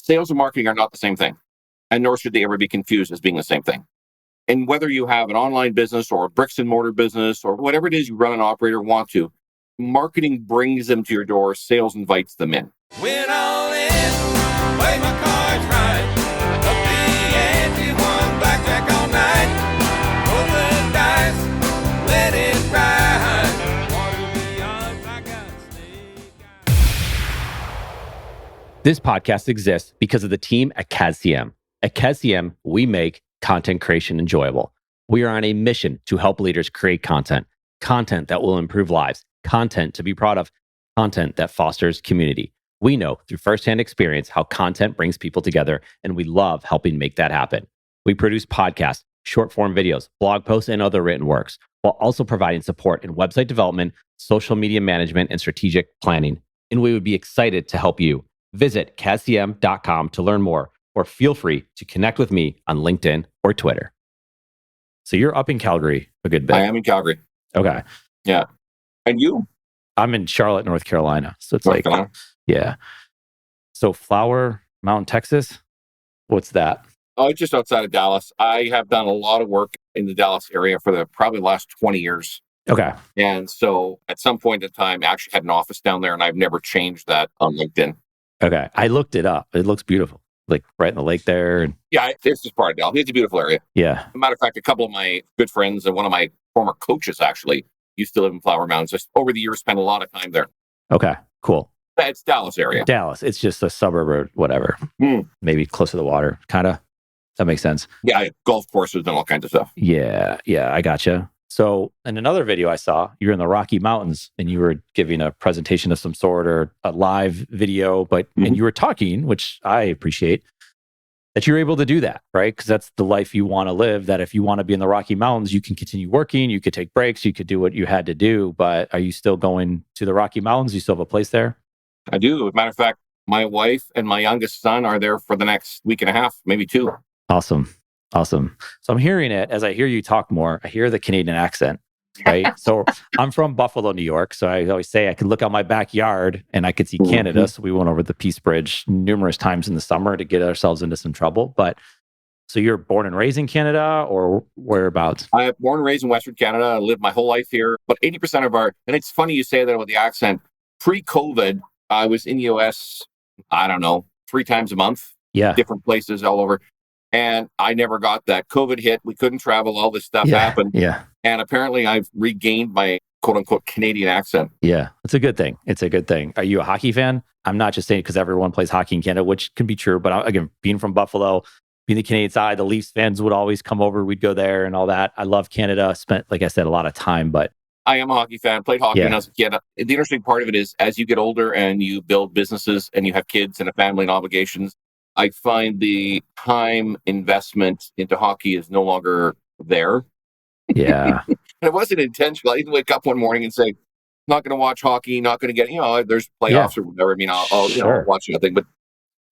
Sales and marketing are not the same thing, and nor should they ever be confused as being the same thing. And whether you have an online business or a bricks and mortar business or whatever it is you run an operator want to, marketing brings them to your door, sales invites them in. Win all in, play my cards right. Up the ante, won blackjack all night. Roll the dice, let it ride. Water the odds, I got stake. This podcast exists because of the team at CAD/CM. At CAD/CM, we make content creation enjoyable. We are on a mission to help leaders create content that will improve lives, content to be proud of, content that fosters community. We know through firsthand experience how content brings people together, and we love helping make that happen. We produce podcasts, short form videos, blog posts, and other written works, while also providing support in website development, social media management, and strategic planning. And we would be excited to help you. Visit cadcm.com to learn more, or feel free to connect with me on LinkedIn or Twitter. So you're up in Calgary a good bit. I am in Calgary. Okay. Yeah. And you? I'm in Charlotte, North Carolina. So it's North Carolina. Yeah. So Flower Mountain, Texas. What's that? Oh, it's just outside of Dallas. I have done a lot of work in the Dallas area for the probably last 20 years. Okay. And so at some point in time, I actually had an office down there, and I've never changed that on LinkedIn. Okay. I looked it up. It looks beautiful. Like right in the lake there. Yeah, it's just part of Dallas. It's a beautiful area. Yeah. As a matter of fact, a couple of my good friends and one of my former coaches actually used to live in Flower Mountain. So over the years, spent a lot of time there. Okay, cool. It's Dallas area. Dallas. It's just a suburb or whatever. Maybe close to the water, kind of. That makes sense. Yeah, golf courses and all kinds of stuff. Yeah, I gotcha. So in another video I saw, you're in the Rocky Mountains and you were giving a presentation of some sort or a live video, and you were talking, which I appreciate, that you're able to do that, right? Because that's the life you want to live, that if you want to be in the Rocky Mountains, you can continue working, you could take breaks, you could do what you had to do, but are you still going to the Rocky Mountains? You still have a place there? I do. As a matter of fact, my wife and my youngest son are there for the next week and a half, maybe 2. Awesome. So I'm hearing it, as I hear you talk more, I hear the Canadian accent, right? So I'm from Buffalo, New York. So I always say I could look out my backyard and I could see Canada. So we went over the Peace Bridge numerous times in the summer to get ourselves into some trouble. But so you're born and raised in Canada or whereabouts? I was born and raised in Western Canada. I lived my whole life here. But 80% of and it's funny you say that with the accent, pre-COVID, I was in the US, I don't know, 3 times a month. Yeah. Different places all over. And I never got that. COVID hit. We couldn't travel. All this stuff happened. Yeah. And apparently I've regained my quote unquote Canadian accent. Yeah. It's a good thing. Are you a hockey fan? I'm not just saying because everyone plays hockey in Canada, which can be true. But again, being from Buffalo, being the Canadian side, the Leafs fans would always come over. We'd go there and all that. I love Canada. Spent, like I said, a lot of time, but I am a hockey fan. Played hockey when I was a kid. The interesting part of it is as you get older and you build businesses and you have kids and a family and obligations, I find the time investment into hockey is no longer there. Yeah. And it wasn't intentional. I didn't wake up one morning and say, not going to watch hockey, not going to get, there's playoffs or whatever. I mean, I'll watch nothing. But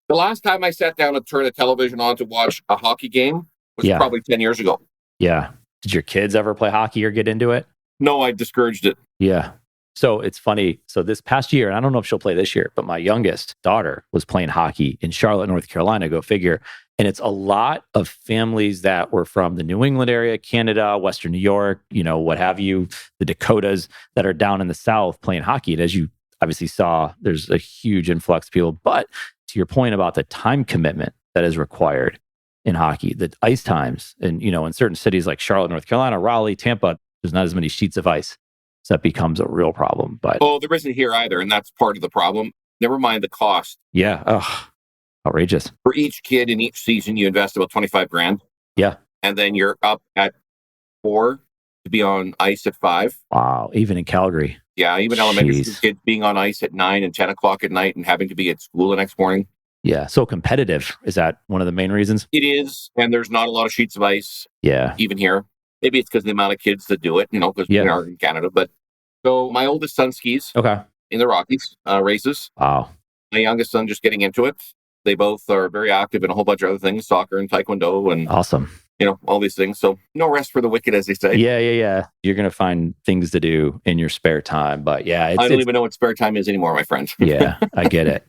the last time I sat down to turn the television on to watch a hockey game was probably 10 years ago. Yeah. Did your kids ever play hockey or get into it? No, I discouraged it. Yeah. So it's funny. So this past year, and I don't know if she'll play this year, but my youngest daughter was playing hockey in Charlotte, North Carolina, go figure. And it's a lot of families that were from the New England area, Canada, Western New York, what have you, the Dakotas that are down in the South playing hockey. And as you obviously saw, there's a huge influx of people. But to your point about the time commitment that is required in hockey, the ice times, and, in certain cities like Charlotte, North Carolina, Raleigh, Tampa, there's not as many sheets of ice. So that becomes a real problem. But there isn't here either. And that's part of the problem. Never mind the cost. Yeah. Outrageous. For each kid in each season, you invest about $25,000. Yeah. And then you're up at 4 to be on ice at 5. Wow. Even in Calgary. Yeah. Even elementary school kids being on ice at 9 and 10 o'clock at night and having to be at school the next morning. Yeah. So competitive. Is that one of the main reasons? It is. And there's not a lot of sheets of ice. Yeah. Even here. Maybe it's because of the amount of kids that do it, because we are in Canada. But so my oldest son skis in the Rockies races. Wow. My youngest son just getting into it. They both are very active in a whole bunch of other things, soccer and taekwondo. And awesome. all these things. So no rest for the wicked, as they say. Yeah. You're going to find things to do in your spare time. But yeah, I don't even know what spare time is anymore, my friend. Yeah, I get it.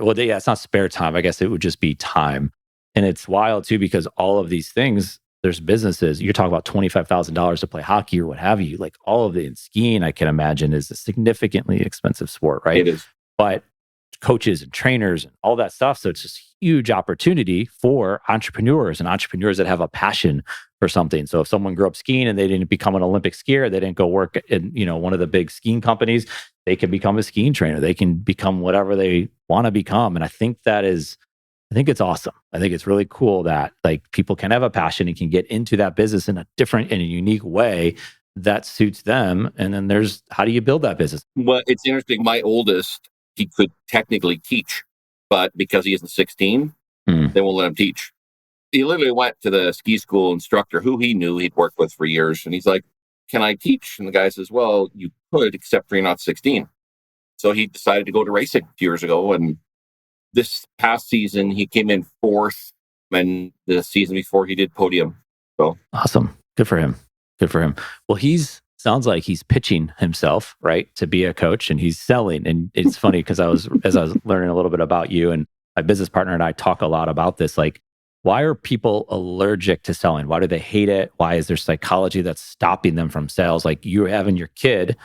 Well, yeah, it's not spare time. I guess it would just be time. And it's wild too, because all of these things, there's businesses, you're talking about $25,000 to play hockey or what have you. Like all of it in skiing, I can imagine is a significantly expensive sport, right? It is. But coaches and trainers and all that stuff. So it's this huge opportunity for entrepreneurs and entrepreneurs that have a passion for something. So if someone grew up skiing and they didn't become an Olympic skier, they didn't go work in, one of the big skiing companies, they can become a skiing trainer. They can become whatever they want to become. And I think it's awesome. I think it's really cool that like people can have a passion and can get into that business in a different and a unique way that suits them. And then there's, how do you build that business? Well, it's interesting. My oldest, he could technically teach, but because he isn't 16, they won't let him teach. He literally went to the ski school instructor who he knew he'd worked with for years. And he's like, can I teach? And the guy says, well, you could, except for you're not 16. So he decided to go to racing a few years ago. And this past season, he came in fourth. And the season before, he did podium. So awesome. Good for him. Well, sounds like he's pitching himself, right, to be a coach, and he's selling. And it's funny because as I was learning a little bit about you, and my business partner and I talk a lot about this, like, why are people allergic to selling? Why do they hate it? Why is there psychology that's stopping them from sales? Like you having your kid,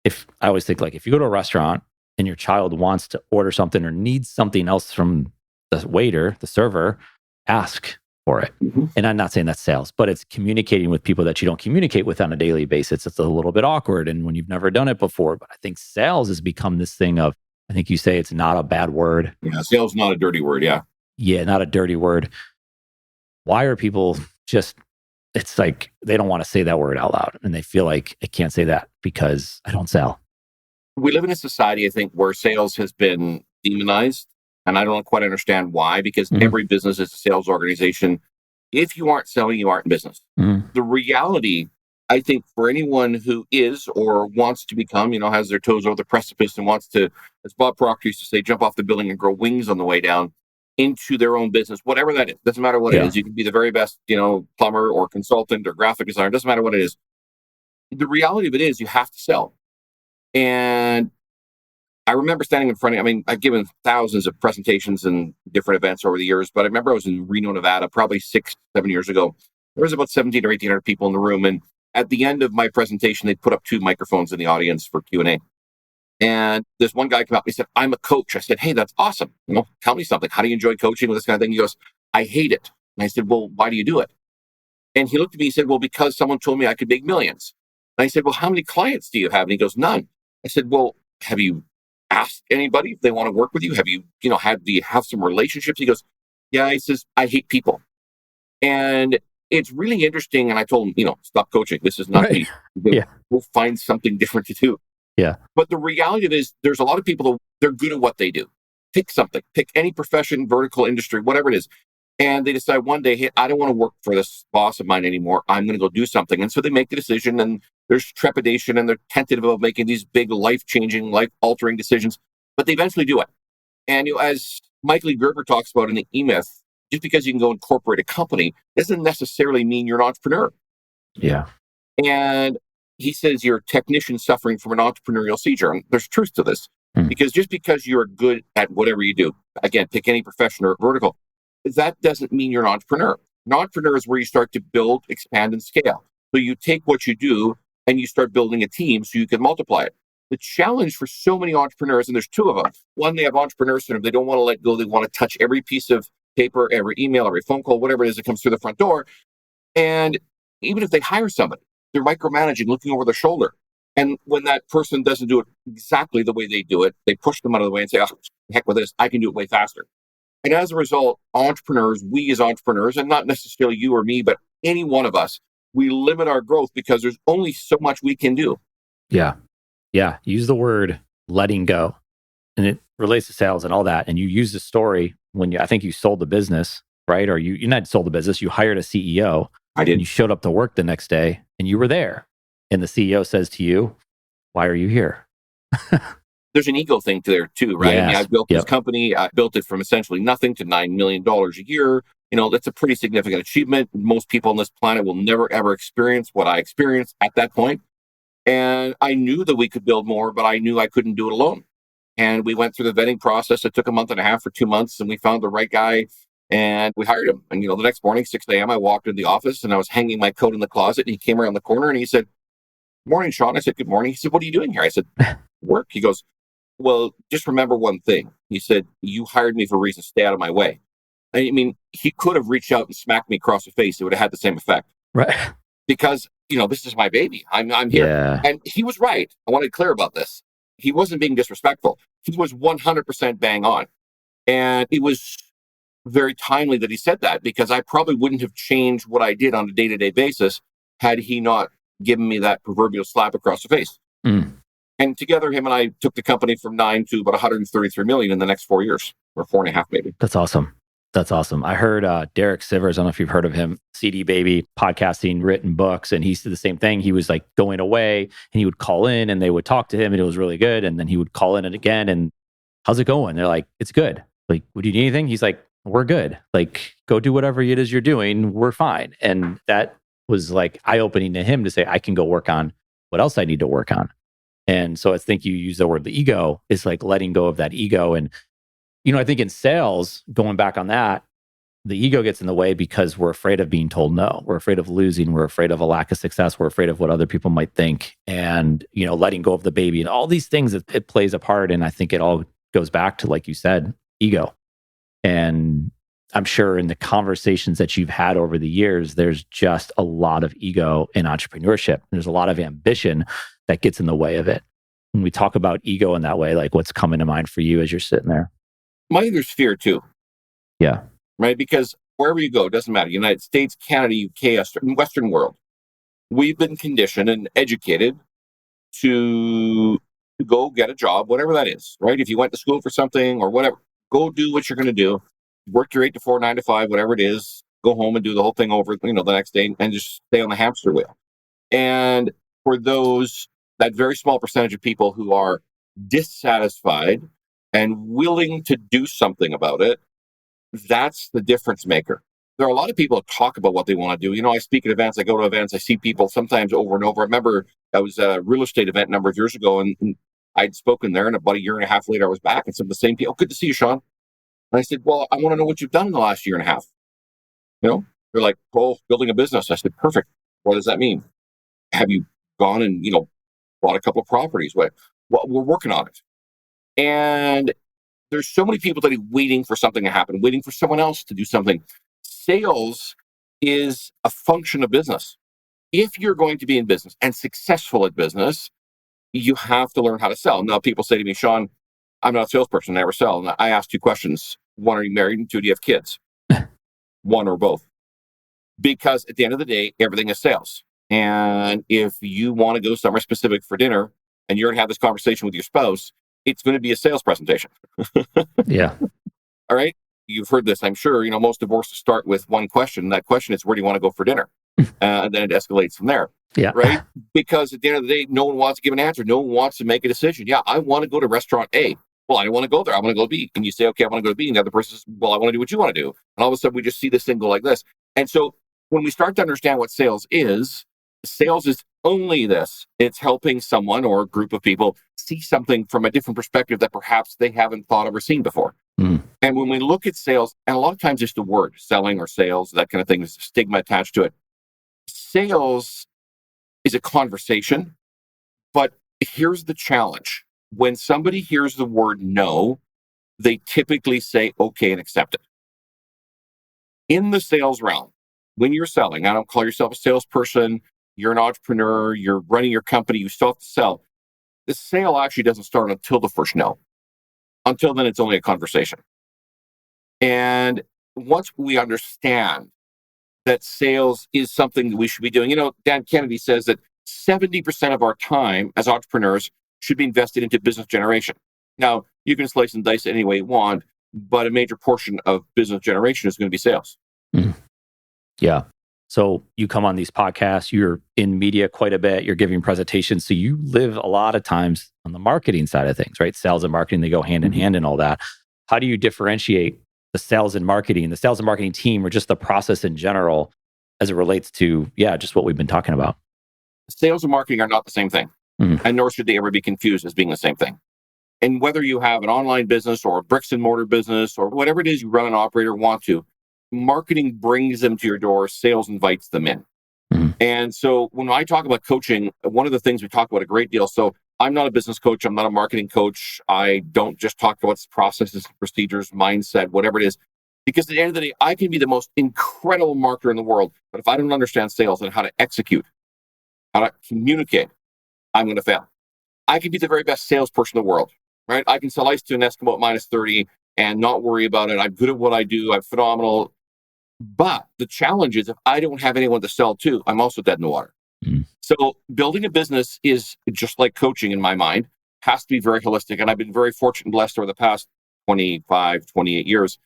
I always think like if you go to a restaurant and your child wants to order something or needs something else from the waiter, the server, ask for it. And I'm not saying that's sales, but it's communicating with people that you don't communicate with on a daily basis. It's a little bit awkward and when you've never done it before. But I think sales has become this thing of, I think you say it's not a bad word. Yeah, sales not a dirty word. Yeah. Yeah, not a dirty word. Why are people it's like they don't want to say that word out loud and they feel like I can't say that because I don't sell. We live in a society, I think, where sales has been demonized. And I don't quite understand why, because every business is a sales organization. If you aren't selling, you aren't in business. The reality, I think, for anyone who is or wants to become, has their toes over the precipice and wants to, as Bob Proctor used to say, jump off the building and grow wings on the way down into their own business, whatever that is. Doesn't matter what it is. You can be the very best, plumber or consultant or graphic designer. Doesn't matter what it is. The reality of it is you have to sell. And I remember standing in front of, I've given thousands of presentations and different events over the years, but I remember I was in Reno, Nevada, probably 6-7 years ago. There was about 17 or 1,800 people in the room. And at the end of my presentation, they put up 2 microphones in the audience for Q&A. And this one guy came up and he said, I'm a coach. I said, hey, that's awesome. Tell me something. How do you enjoy coaching with this kind of thing? He goes, I hate it. And I said, well, why do you do it? And he looked at me and said, well, because someone told me I could make millions. And I said, well, how many clients do you have? And he goes, none. I said, well, have you asked anybody if they want to work with you? Have you, do you have some relationships? He goes, yeah. He says, I hate people. And it's really interesting. And I told him, stop coaching. This is not me. We'll find something different to do. Yeah. But the reality is there's a lot of people that they're good at what they do. Pick something, pick any profession, vertical industry, whatever it is. And they decide one day, hey, I don't want to work for this boss of mine anymore. I'm going to go do something. And so they make the decision and there's trepidation and they're tentative about making these big life-changing, life-altering decisions, but they eventually do it. And as Michael Gerber talks about in the E-Myth, just because you can go incorporate a company doesn't necessarily mean you're an entrepreneur. Yeah. And he says you're a technician suffering from an entrepreneurial seizure. And there's truth to this because just because you're good at whatever you do, again, pick any profession or vertical, that doesn't mean you're an entrepreneur. An entrepreneur is where you start to build, expand, and scale. So you take what you do and you start building a team so you can multiply it. The challenge for so many entrepreneurs, and there's 2 of them. One, they have entrepreneur syndrome. They don't want to let go. They want to touch every piece of paper, every email, every phone call, whatever it is that comes through the front door. And even if they hire somebody, they're micromanaging, looking over their shoulder. And when that person doesn't do it exactly the way they do it, they push them out of the way and say, oh, heck with this, I can do it way faster. And as a result, entrepreneurs, we as entrepreneurs, and not necessarily you or me, but any one of us, we limit our growth because there's only so much we can do. Yeah. Yeah. Use the word letting go. And it relates to sales and all that. And you use the story when I think you sold the business, right? Or you not sold the business, you hired a CEO. I did. And you showed up to work the next day and you were there. And the CEO says to you, why are you here? There's an ego thing to there too, right? Yes. I built this company. I built it from essentially nothing to $9 million a year. That's a pretty significant achievement. Most people on this planet will never, ever experience what I experienced at that point. And I knew that we could build more, but I knew I couldn't do it alone. And we went through the vetting process. It took a month and a half or 2 months, and we found the right guy and we hired him. And, the next morning, 6 a.m., I walked into the office and I was hanging my coat in the closet. And he came around the corner and he said, "Morning, Shawn." I said, "Good morning." He said, "What are you doing here?" I said, "Work." He goes, "Well, just remember one thing." He said, "You hired me for a reason. Stay out of my way." I mean, he could have reached out and smacked me across the face. It would have had the same effect. Right. Because, this is my baby. I'm here. Yeah. And he was right. I want to be clear about this. He wasn't being disrespectful. He was 100% bang on. And it was very timely that he said that, because I probably wouldn't have changed what I did on a day-to-day basis had he not given me that proverbial slap across the face. And together, him and I took the company from 9 to about 133 million in the next 4 years, or 4.5 maybe. That's awesome. That's awesome. I heard Derek Sivers, I don't know if you've heard of him, CD Baby, podcasting, written books, and he said the same thing. He was like going away and he would call in and they would talk to him and it was really good. And then he would call in again and, "How's it going?" They're like, "It's good." Like, "Would you need anything?" He's like, "We're good. Like, go do whatever it is you're doing. We're fine." And that was like eye-opening to him to say, I can go work on what else I need to work on. And so I think you use the word the ego, is like letting go of that ego. And, I think in sales, going back on that, the ego gets in the way because we're afraid of being told no. We're afraid of losing. We're afraid of a lack of success. We're afraid of what other people might think. And, letting go of the baby and all these things, it plays a part. And I think it all goes back to, like you said, ego. And I'm sure in the conversations that you've had over the years, there's just a lot of ego in entrepreneurship. There's a lot of ambition that gets in the way of it. When we talk about ego in that way, like what's coming to mind for you as you're sitting there? I think there's fear too. Yeah. Right? Because wherever you go, it doesn't matter. United States, Canada, UK, Western world, we've been conditioned and educated to go get a job, whatever that is, right? If you went to school for something or whatever, go do what you're going to do. Work your 8 to 4, 9 to 5, whatever it is, go home and do the whole thing over, the next day and just stay on the hamster wheel. And for that very small percentage of people who are dissatisfied and willing to do something about it, that's the difference maker. There are a lot of people that talk about what they want to do. I speak at events, I go to events, I see people sometimes over and over. I remember I was at a real estate event a number of years ago and I'd spoken there, and about a year and a half later, I was back and some of the same people, "Good to see you, Shawn." And I said, "Well, I want to know what you've done in the last year and a half." They're like, "Oh, building a business." I said, "Perfect. What does that mean? Have you gone and, bought a couple of properties?" Well, we're working on it. And there's so many people that are waiting for something to happen, waiting for someone else to do something. Sales is a function of business. If you're going to be in business and successful at business, you have to learn how to sell. Now, people say to me, "Shawn, I'm not a salesperson. I never sell." And I ask 2 questions. 1, are you married? And 2, do you have kids? 1 or both. Because at the end of the day, everything is sales. And if you want to go somewhere specific for dinner and you're going to have this conversation with your spouse, it's going to be a sales presentation. Yeah. All right. You've heard this, I'm sure. Most divorces start with one question. That question is, where do you want to go for dinner? And then it escalates from there. Yeah. Right. Because at the end of the day, no one wants to give an answer. No one wants to make a decision. Yeah, I want to go to restaurant A. Well, I don't want to go there. I want to go to B. And you say, "Okay, I want to go to B." And the other person says, "Well, I want to do what you want to do." And all of a sudden, we just see this thing go like this. And so when we start to understand what sales is only this. It's helping someone or a group of people see something from a different perspective that perhaps they haven't thought of or seen before. And when we look at sales, and a lot of times just the word selling or sales, that kind of thing, there's a stigma attached to it. Sales is a conversation, but here's the challenge. When somebody hears the word no, they typically say okay and accept it. In the sales realm, when you're selling, I don't call yourself a salesperson, you're an entrepreneur, you're running your company, you still have to sell. The sale actually doesn't start until the first no. Until then, it's only a conversation. And once we understand that sales is something that we should be doing, Dan Kennedy says that 70% of our time as entrepreneurs should be invested into business generation. Now, you can slice and dice it any way you want, but a major portion of business generation is going to be sales. Yeah. So you come on these podcasts, you're in media quite a bit, you're giving presentations. So you live a lot of times on the marketing side of things, right? Sales and marketing, they go hand in hand and all that. How do you differentiate the sales and marketing team, or just the process in general as it relates to, just what we've been talking about? Sales and marketing are not the same thing, and nor should they ever be confused as being the same thing. And whether you have an online business or a bricks and mortar business or whatever it is you run an operator want to, marketing brings them to your door, sales invites them in. And so when I talk about coaching, one of the things we talk about a great deal, so I'm not a business coach, I'm not a marketing coach. I don't just talk about processes, procedures, mindset, whatever it is. Because at the end of the day, I can be the most incredible marketer in the world, but if I don't understand sales and how to execute, how to communicate, I'm going to fail. I can be the very best salesperson in the world, right? I can sell ice to an Eskimo at minus 30 and not worry about it. I'm good at what I do. I'm phenomenal. But the challenge is if I don't have anyone to sell to, I'm also dead in the water. So building a business is just like coaching in my mind, has to be very holistic. And I've been very fortunate and blessed over the past 25, 28 years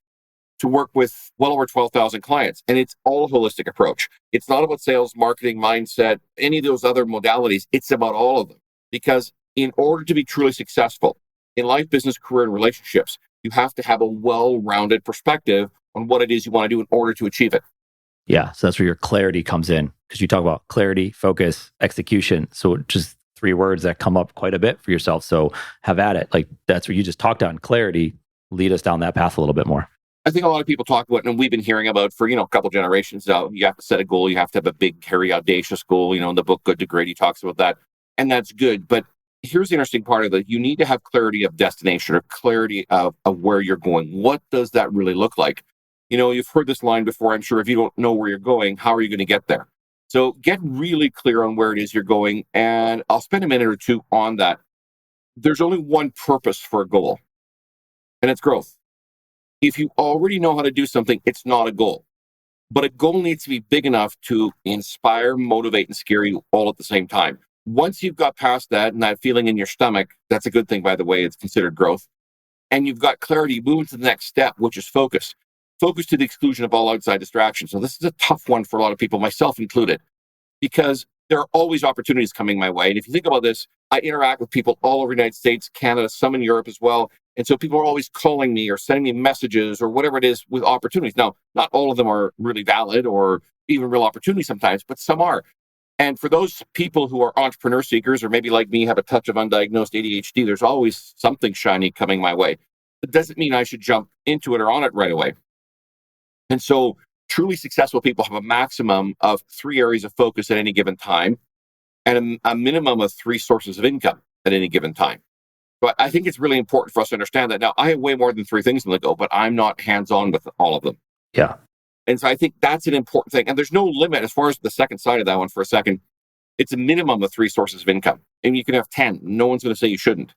to work with well over 12,000 clients. And it's all a holistic approach. It's not about sales, marketing, mindset, any of those other modalities. It's about all of them. Because in order to be truly successful in life, business, career, and relationships, you have to have a well-rounded perspective on what it is you want to do in order to achieve it. Yeah. So that's where your clarity comes in, because you talk about clarity, focus, execution. So just 3 words that come up quite a bit for yourself. So have at it. Like that's what you just talked on. Clarity, lead us down that path a little bit more. I think a lot of people talk about, and we've been hearing about for, a couple generations now, you have to set a goal. You have to have a big, hairy, audacious goal. In the book, Good to Great, he talks about that. And that's good. But here's the interesting part of it. You need to have clarity of destination or clarity of where you're going. What does that really look like? You've heard this line before, I'm sure. If you don't know where you're going, how are you going to get there? So get really clear on where it is you're going. And I'll spend a minute or two on that. There's only one purpose for a goal, and it's growth. If you already know how to do something, it's not a goal. But a goal needs to be big enough to inspire, motivate, and scare you all at the same time. Once you've got past that and that feeling in your stomach, that's a good thing, by the way, it's considered growth. And you've got clarity, you move to the next step, which is focus. Focus to the exclusion of all outside distractions. So this is a tough one for a lot of people, myself included, because there are always opportunities coming my way. And if you think about this, I interact with people all over the United States, Canada, some in Europe as well. And so people are always calling me or sending me messages or whatever it is with opportunities. Now, not all of them are really valid or even real opportunities sometimes, but some are. And for those people who are entrepreneur seekers or maybe like me have a touch of undiagnosed ADHD, there's always something shiny coming my way. It doesn't mean I should jump into it or on it right away. And so truly successful people have a maximum of 3 areas of focus at any given time and a minimum of 3 sources of income at any given time. But I think it's really important for us to understand that. Now, I have way more than 3 things on the go, but I'm not hands-on with all of them. Yeah. And so I think that's an important thing. And there's no limit as far as the second side of that one for a second. It's a minimum of 3 sources of income. And you can have 10. No one's going to say you shouldn't.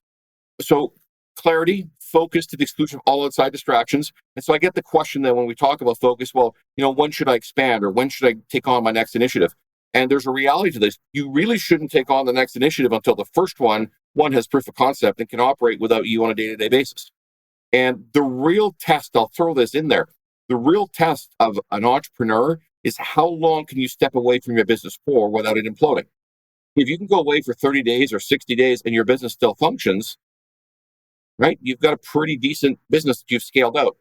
So clarity, focus to the exclusion of all outside distractions. And so I get the question that when we talk about focus, well, when should I expand or when should I take on my next initiative? And there's a reality to this. You really shouldn't take on the next initiative until the first one has proof of concept and can operate without you on a day-to-day basis. And the real test, I'll throw this in there, the real test of an entrepreneur is how long can you step away from your business for without it imploding? If you can go away for 30 days or 60 days and your business still functions, right? You've got a pretty decent business that you've scaled out.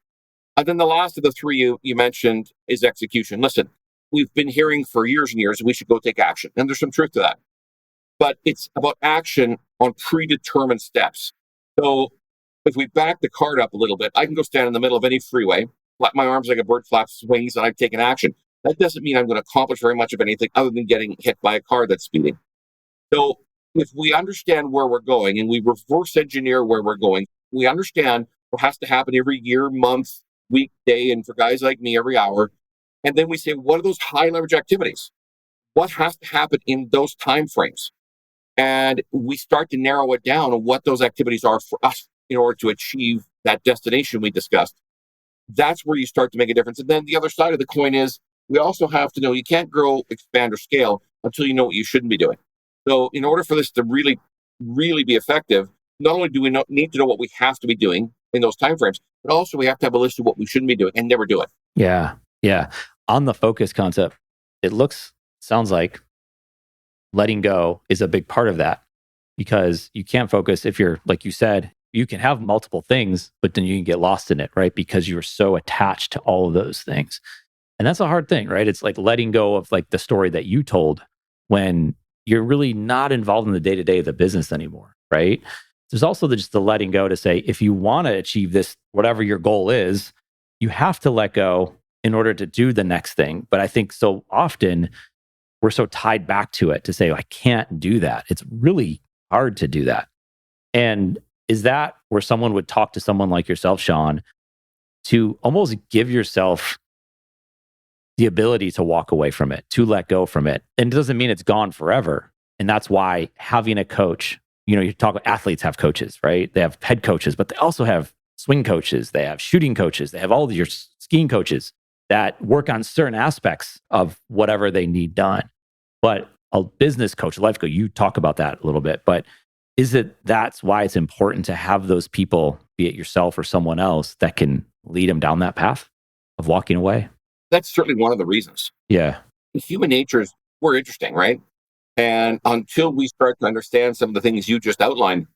And then the last of the 3 you mentioned is execution. Listen, we've been hearing for years and years, we should go take action. And there's some truth to that. But it's about action on predetermined steps. So if we back the card up a little bit, I can go stand in the middle of any freeway, flap my arms like a bird flaps its wings, and I've taken action. That doesn't mean I'm going to accomplish very much of anything other than getting hit by a car that's speeding. So if we understand where we're going and we reverse engineer where we're going, we understand what has to happen every year, month, week, day, and for guys like me, every hour. And then we say, what are those high leverage activities? What has to happen in those time frames? And we start to narrow it down on what those activities are for us in order to achieve that destination we discussed. That's where you start to make a difference. And then the other side of the coin is we also have to know you can't grow, expand, or scale until you know what you shouldn't be doing. So in order for this to really, really be effective, not only do we need to know what we have to be doing in those timeframes, but also we have to have a list of what we shouldn't be doing and never do it. Yeah. Yeah. On the focus concept, sounds like letting go is a big part of that, because you can't focus if you're, like you said, You can have multiple things, but then you can get lost in it, right? Because you're so attached to all of those things. And that's a hard thing, right? It's like letting go of like the story that you told when you're really not involved in the day-to-day of the business anymore, right? There's also just the letting go to say, if you want to achieve this, whatever your goal is, you have to let go in order to do the next thing. But I think so often we're so tied back to it to say, I can't do that. It's really hard to do that. And is that where someone would talk to someone like yourself, Shawn, to almost give yourself the ability to walk away from it, to let go from it? And it doesn't mean it's gone forever. And that's why having a coach, you talk about athletes have coaches, right? They have head coaches, but they also have swing coaches. They have shooting coaches. They have all of your skiing coaches that work on certain aspects of whatever they need done. But a business coach, a life coach, you talk about that a little bit, but that's why it's important to have those people, be it yourself or someone else, that can lead them down that path of walking away? That's certainly one of the reasons. Yeah. Human nature we're interesting, right? And until we start to understand some of the things you just outlined,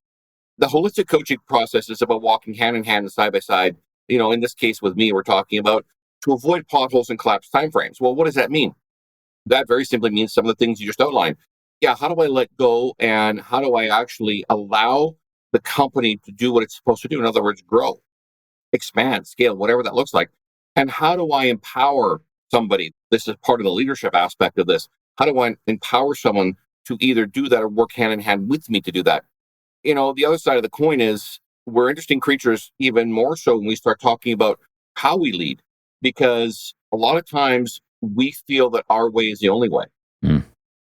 the holistic coaching process is about walking hand in hand and side by side. In this case with me, we're talking about to avoid potholes and collapsed timeframes. Well, what does that mean? That very simply means some of the things you just outlined. Yeah, how do I let go, and how do I actually allow the company to do what it's supposed to do? In other words, grow, expand, scale, whatever that looks like. And how do I empower somebody? This is part of the leadership aspect of this. How do I empower someone to either do that or work hand in hand with me to do that? The other side of the coin is we're interesting creatures even more so when we start talking about how we lead, because a lot of times we feel that our way is the only way.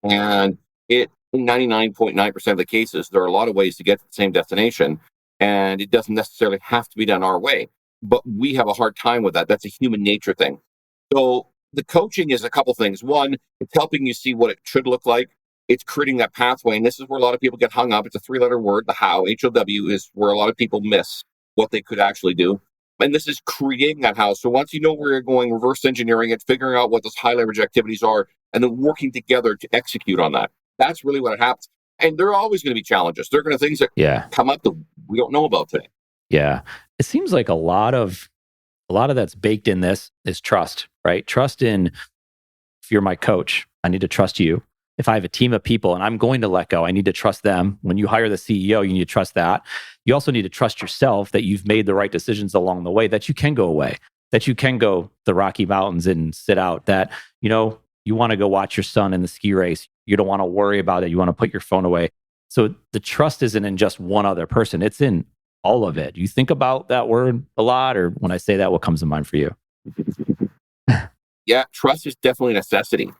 And in 99.9% of the cases, there are a lot of ways to get to the same destination, and it doesn't necessarily have to be done our way. But we have a hard time with that. That's a human nature thing. So the coaching is a couple things. One, it's helping you see what it should look like. It's creating that pathway. And this is where a lot of people get hung up. It's a 3-letter word, the how. HOW is where a lot of people miss what they could actually do. And this is creating that how. So once you know where you're going, reverse engineering it, figuring out what those high leverage activities are, and then working together to execute on that. That's really what happens. And there are always going to be challenges. There are going to be things that come up that we don't know about today. Yeah. It seems like a lot of that's baked in this is trust, right? Trust in, if you're my coach, I need to trust you. If I have a team of people and I'm going to let go, I need to trust them. When you hire the CEO, you need to trust that. You also need to trust yourself that you've made the right decisions along the way, that you can go away, that you can go the Rocky Mountains and sit out, that, you want to go watch your son in the ski race. You don't want to worry about it. You want to put your phone away. So the trust isn't in just one other person. It's in all of it. You think about that word a lot, or when I say that, what comes to mind for you? Yeah, trust is definitely a necessity.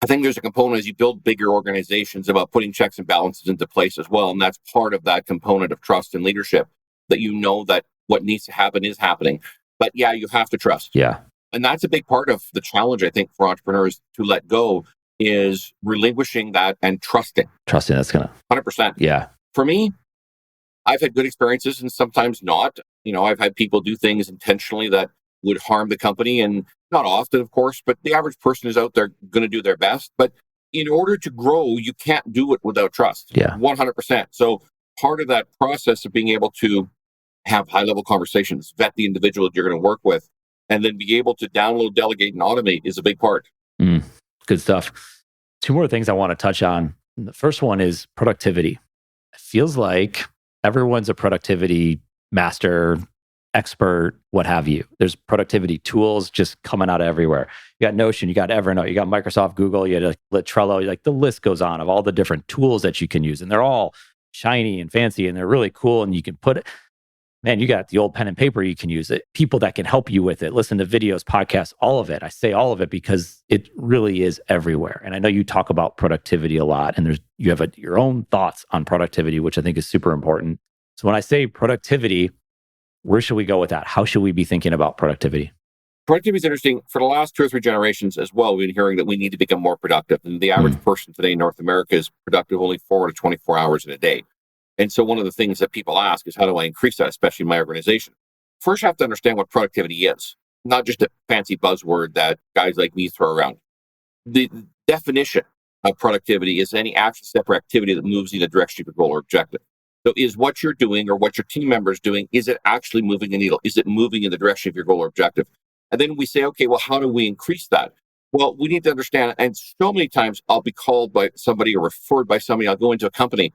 I think there's a component as you build bigger organizations about putting checks and balances into place as well. And that's part of that component of trust and leadership, that that what needs to happen is happening. But yeah, you have to trust. Yeah. And that's a big part of the challenge, I think, for entrepreneurs to let go, is relinquishing that and trusting. Trusting, that's going to 100%. Yeah. For me, I've had good experiences and sometimes not. I've had people do things intentionally that would harm the company, and not often, of course, but the average person is out there going to do their best. But in order to grow, you can't do it without trust. Yeah. 100%. So part of that process of being able to have high-level conversations, vet the individual that you're going to work with, and then be able to download, delegate, and automate is a big part. Good stuff. Two more things I want to touch on. The first one is productivity. It feels like everyone's a productivity master, expert, what have you. There's productivity tools just coming out of everywhere. You got Notion, you got Evernote, you got Microsoft, Google, you got Trello, the list goes on of all the different tools that you can use. And they're all shiny and fancy and they're really cool. And you can put it, you got the old pen and paper you can use it, people that can help you with it, listen to videos, podcasts, all of it. I say all of it because it really is everywhere. And I know you talk about productivity a lot, and you have your own thoughts on productivity, which I think is super important. So when I say productivity, where should we go with that? How should we be thinking about productivity? Productivity is interesting. For the last 2 or 3 generations as well, we've been hearing that we need to become more productive. And the average person today in North America is productive only 4 to 24 hours in a day. And so one of the things that people ask is, how do I increase that, especially in my organization? First, you have to understand what productivity is, not just a fancy buzzword that guys like me throw around. The definition of productivity is any action, step, or activity that moves you in the direction of your goal or objective. So is what you're doing or what your team members doing, is it actually moving a needle? Is it moving in the direction of your goal or objective? And then we say, okay, well, how do we increase that? Well, we need to understand, and so many times I'll be called by somebody or referred by somebody, I'll go into a company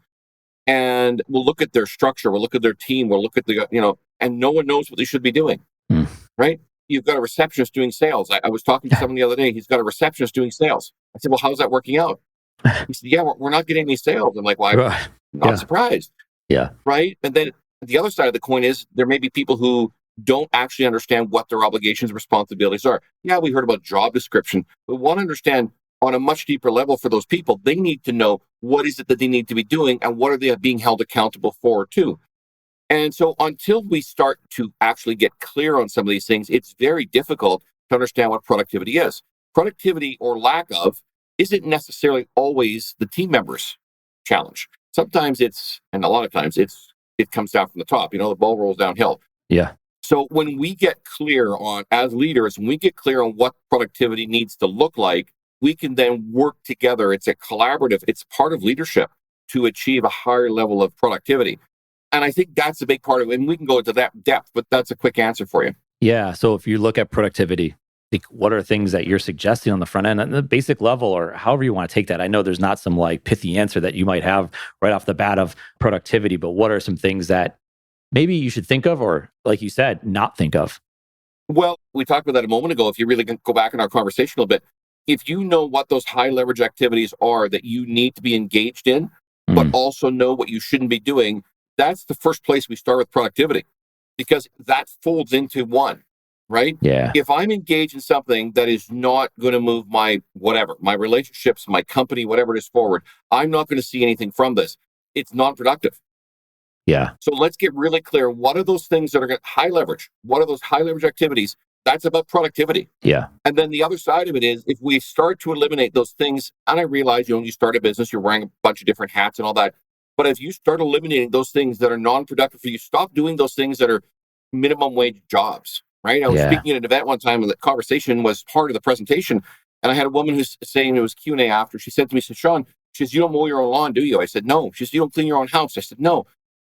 and we'll look at their structure, we'll look at their team, we'll look at the, and no one knows what they should be doing, right? You've got a receptionist doing sales. I was talking to someone the other day, he's got a receptionist doing sales. I said, well, how's that working out? He said, yeah, we're not getting any sales. I'm like, well, I'm not surprised. Yeah. Right. And then the other side of the coin is there may be people who don't actually understand what their obligations and responsibilities are. Yeah, we heard about job description, but want to understand on a much deeper level for those people, they need to know what is it that they need to be doing and what are they being held accountable for too. And so until we start to actually get clear on some of these things, it's very difficult to understand what productivity is. Productivity or lack of isn't necessarily always the team members' challenge. Sometimes and a lot of times it comes down from the top, the ball rolls downhill. Yeah. So when we get clear on, as leaders, when we get clear on what productivity needs to look like, we can then work together. It's a collaborative, it's part of leadership to achieve a higher level of productivity. And I think that's a big part of it. And we can go into that depth, but that's a quick answer for you. Yeah. So if you look at productivity, what are things that you're suggesting on the front end at the basic level, or however you want to take that? I know there's not some pithy answer that you might have right off the bat of productivity, but what are some things that maybe you should think of, or like you said, not think of? Well, we talked about that a moment ago. If you really go back in our conversation a little bit, if you know what those high leverage activities are that you need to be engaged in, but also know what you shouldn't be doing, that's the first place we start with productivity, because that folds into one, right? Yeah. If I'm engaged in something that is not going to move my relationships, my company, whatever it is forward, I'm not going to see anything from this. It's non-productive. Yeah. So let's get really clear. What are those things that are high leverage? What are those high leverage activities? That's about productivity. Yeah. And then the other side of it is, if we start to eliminate those things, and I realize, you start a business, you're wearing a bunch of different hats and all that. But if you start eliminating those things that are non-productive for you, stop doing those things that are minimum wage jobs, right? I was speaking at an event one time, and the conversation was part of the presentation. And I had a woman who's saying, it was Q&A after, she said to me, Shawn, she says, you don't mow your own lawn, do you? I said, no. She said, you don't clean your own house? I said, no.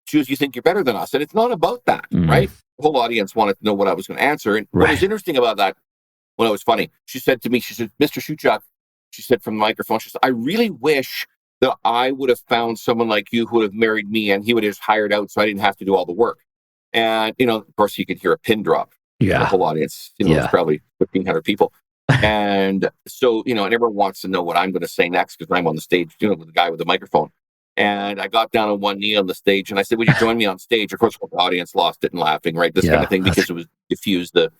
She goes, you think you're better than us? And it's not about that, right? The whole audience wanted to know what I was going to answer. And what was interesting about that, well, it was funny. She said to me, she said, Mr. Shewchuk, she said from the microphone, she said, I really wish that I would have found someone like you who would have married me and he would have just hired out so I didn't have to do all the work. And, of course, you could hear a pin drop. Yeah. The whole audience, it's probably 1,500 people. And so, and everyone wants to know what I'm going to say next because I'm on the stage, with the guy with the microphone. And I got down on one knee on the stage and I said, would you join me on stage? Of course, the audience lost it and laughing, right? This kind of thing, because it was diffused the,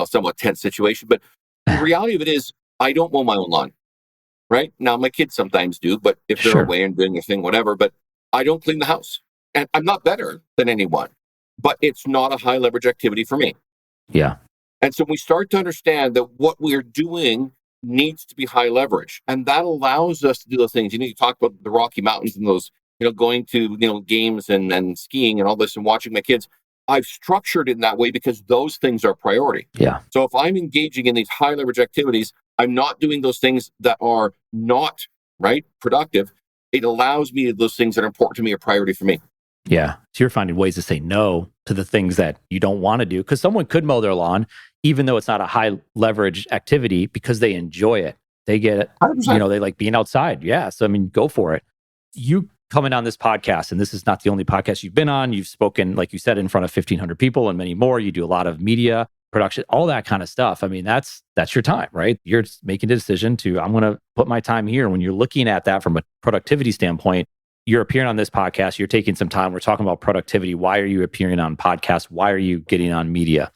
somewhat tense situation. But the reality of it is, I don't mow my own lawn, right? Now, my kids sometimes do, but if they're away and doing their thing, whatever, but I don't clean the house. And I'm not better than anyone, but it's not a high leverage activity for me. Yeah. And so we start to understand that what we're doing needs to be high leverage. And that allows us to do those things. You talk about the Rocky Mountains and those, going to, games and skiing and all this and watching my kids. I've structured it in that way because those things are priority. Yeah. So if I'm engaging in these high leverage activities, I'm not doing those things that are not productive. It allows me to those things that are important to me, a priority for me. Yeah. So you're finding ways to say no to the things that you don't want to do, because someone could mow their lawn, even though it's not a high leverage activity, because they enjoy it. They get it. 100%. They like being outside. Yeah. So, go for it. You coming on this podcast, and this is not the only podcast you've been on. You've spoken, like you said, in front of 1,500 people and many more. You do a lot of media production, all that kind of stuff. That's your time, right? You're making a decision I'm going to put my time here. When you're looking at that from a productivity standpoint, you're appearing on this podcast, you're taking some time. We're talking about productivity. Why are you appearing on podcasts? Why are you getting on media?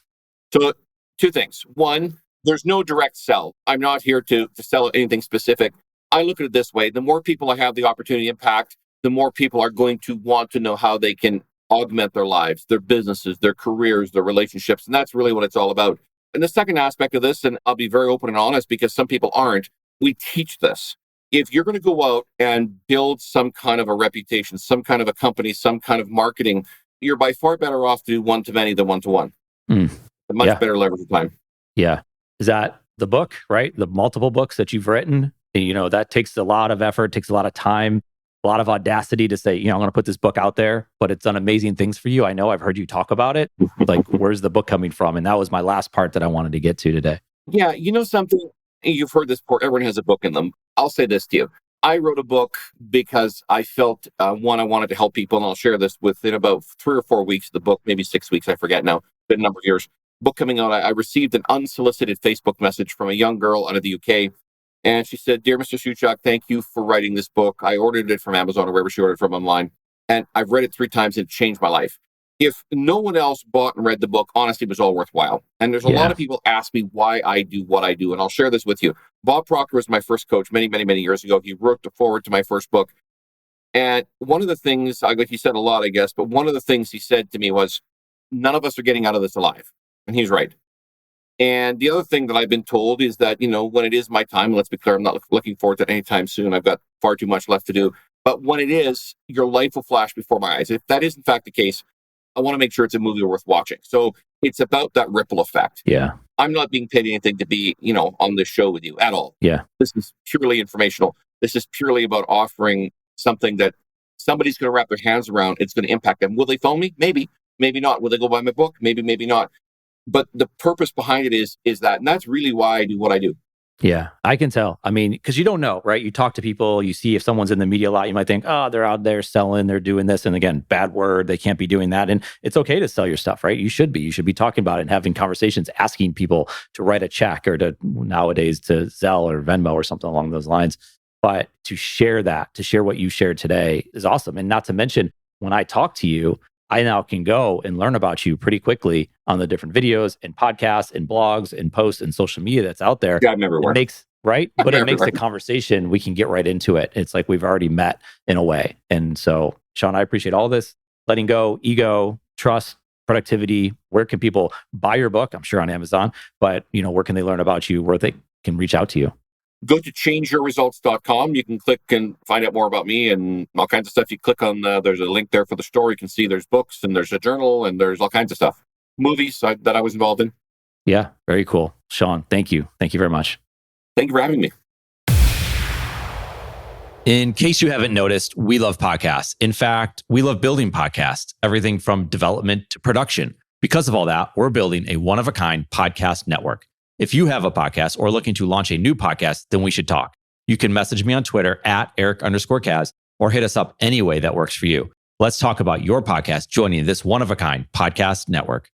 So 2 things. One, there's no direct sell. I'm not here to sell anything specific. I look at it this way. The more people I have the opportunity to impact, the more people are going to want to know how they can augment their lives, their businesses, their careers, their relationships. And that's really what it's all about. And the second aspect of this, and I'll be very open and honest because some people aren't, we teach this. If you're going to go out and build some kind of a reputation, some kind of a company, some kind of marketing, you're by far better off to do one-to-many than one-to-one. A much better leverage of time. Yeah. Is that the book, right? The multiple books that you've written? That takes a lot of effort, takes a lot of time. a lot of audacity to say, I'm going to put this book out there, but it's done amazing things for you. I know I've heard you talk about it. Like, where's the book coming from? And that was my last part that I wanted to get to today. Yeah. Something, you've heard this before. Everyone has a book in them. I'll say this to you. I wrote a book because I felt, one, I wanted to help people. And I'll share this within about 3 or 4 weeks of the book, maybe 6 weeks. I forget now. Been a number of years. Book coming out. I received an unsolicited Facebook message from a young girl out of the UK. And she said, "Dear Mr. Shewchuk, thank you for writing this book. I ordered it from Amazon or wherever she ordered it from online. And I've read it 3 times and it changed my life. If no one else bought and read the book, honestly, it was all worthwhile." And there's a lot of people ask me why I do what I do. And I'll share this with you. Bob Proctor was my first coach many, many, many years ago. He wrote the foreword to my first book. And one of the things, he said a lot, I guess, but one of the things he said to me was, none of us are getting out of this alive. And he's right. And the other thing that I've been told is that, when it is my time, let's be clear, I'm not looking forward to it anytime soon. I've got far too much left to do. But when it is, your life will flash before my eyes. If that is in fact the case, I want to make sure it's a movie worth watching. So it's about that ripple effect. Yeah. I'm not being paid anything to be, on this show with you at all. Yeah. This is purely informational. This is purely about offering something that somebody's going to wrap their hands around. It's going to impact them. Will they phone me? Maybe, maybe not. Will they go buy my book? Maybe, maybe not. But the purpose behind it is that, and that's really why I do what I do. Yeah, I can tell. I mean, because you don't know, right? You talk to people, you see if someone's in the media a lot, you might think, oh, they're out there selling, they're doing this. And again, bad word, they can't be doing that. And it's okay to sell your stuff, right? You should be talking about it and having conversations, asking people to write a check or to nowadays to Zelle or Venmo or something along those lines. But to share what you shared today is awesome. And not to mention, when I talk to you, I now can go and learn about you pretty quickly on the different videos and podcasts and blogs and posts and social media that's out there. Yeah, I'm everywhere. It makes the conversation, we can get right into it. It's like we've already met in a way. And so, Shawn, I appreciate all this. Letting go, ego, trust, productivity. Where can people buy your book? I'm sure on Amazon, but where can they learn about you, where they can reach out to you? Go to changeyourresults.com. You can click and find out more about me and all kinds of stuff. You click on, there's a link there for the store. You can see there's books and there's a journal and there's all kinds of stuff. Movies that I was involved in. Yeah, very cool. Shawn, thank you. Thank you very much. Thank you for having me. In case you haven't noticed, we love podcasts. In fact, we love building podcasts, everything from development to production. Because of all that, we're building a one-of-a-kind podcast network. If you have a podcast or looking to launch a new podcast, then we should talk. You can message me on Twitter at Eric_Kaz or hit us up any way that works for you. Let's talk about your podcast joining this one-of-a-kind podcast network.